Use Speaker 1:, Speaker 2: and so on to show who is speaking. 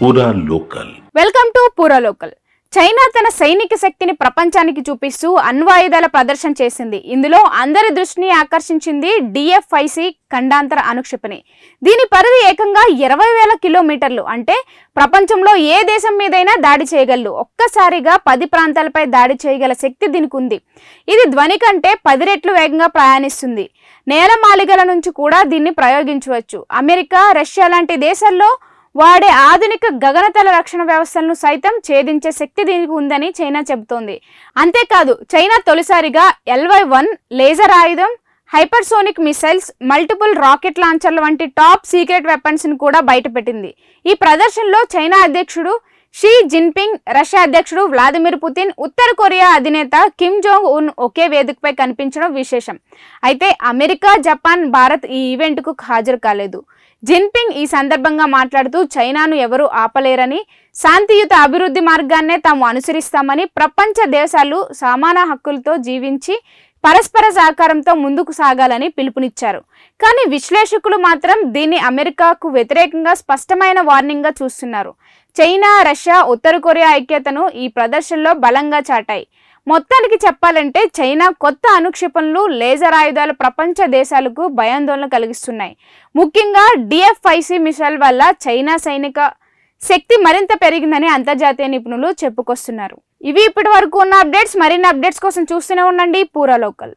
Speaker 1: పూరా local.
Speaker 2: Welcome to పూరా local. China తన సైనిక శక్తిని ప్రపంచానికి చూపిస్తూ అణ్వాయుధాల ప్రదర్శన చేసింది. ఇందులో అందరి దృష్టిని ఆకర్షించింది DF-5C ఖండాంతర అణుక్షిపణి. దీని పరిధి ఏకంగా 20,000 కిలోమీటర్లు. అంటే ప్రపంచంలో ఏ దేశం మీదైనా దాడి చేయగలదు. ఒక్కసారిగా 10 ప్రాంతాలపై దాడి చేయగల శక్తి దీనికి ఉంది. ఇది ధ్వని కంటే 10 రెట్లు వేగంగా ప్రయాణిస్తుంది. నేలమాళిగల నుంచి కూడా దీన్ని ప్రయోగించవచ్చు. అమెరికా, రష్యా లాంటి దేశాల్లో వాడే ఆధునిక గగనతల రక్షణ వ్యవస్థలను సైతం ఛేదించే శక్తి దీనికి ఉందని చైనా చెబుతోంది. అంతేకాదు, చైనా తొలిసారిగా LY-1 లేజర్ ఆయుధం, హైపర్సోనిక్ మిసైల్స్, మల్టిపుల్ రాకెట్ లాంచర్ల వంటి టాప్ సీక్రెట్ వెపన్స్ ని కూడా బయటపెట్టింది. ఈ ప్రదర్శనలో చైనా అధ్యక్షుడు షీ జిన్పింగ్, రష్యా అధ్యక్షుడు వ్లాదిమిర్ పుతిన్, ఉత్తర కొరియా అధినేత కిమ్ జోంగ్ ఉన్ ఒకే వేదికపై కనిపించడం విశేషం. అయితే అమెరికా, జపాన్, భారత్ ఈ ఈవెంట్కు హాజరు కాలేదు. జిన్పింగ్ ఈ సందర్భంగా మాట్లాడుతూ చైనాను ఎవరూ ఆపలేరని, శాంతియుత అభివృద్ధి మార్గాన్నే తాము అనుసరిస్తామని, ప్రపంచ దేశాలు సమాన హక్కులతో జీవించి పరస్పర సహకారంతో ముందుకు సాగాలని పిలుపునిచ్చారు. కానీ విశ్లేషకులు మాత్రం దీన్ని అమెరికాకు వ్యతిరేకంగా స్పష్టమైన వార్నింగ్గా చూస్తున్నారు. చైనా, రష్యా, ఉత్తర కొరియా ఐక్యతను ఈ ప్రదర్శనలో బలంగా చాటాయి. మొత్తానికి చెప్పాలంటే చైనా కొత్త అణుక్షిపణులు, లేజర్ ఆయుధాలు ప్రపంచ దేశాలకు భయాందోళన కలిగిస్తున్నాయి. ముఖ్యంగా DF-5C మిసైల్ వల్ల చైనా సైనిక శక్తి మరింత పెరిగిందని అంతర్జాతీయ నిపుణులు చెప్పుకొస్తున్నారు. ఇవి ఇప్పటి వరకు ఉన్న అప్డేట్స్. మరిన్ని అప్డేట్స్ కోసం చూస్తూనే ఉండండి పూరా లోకల్.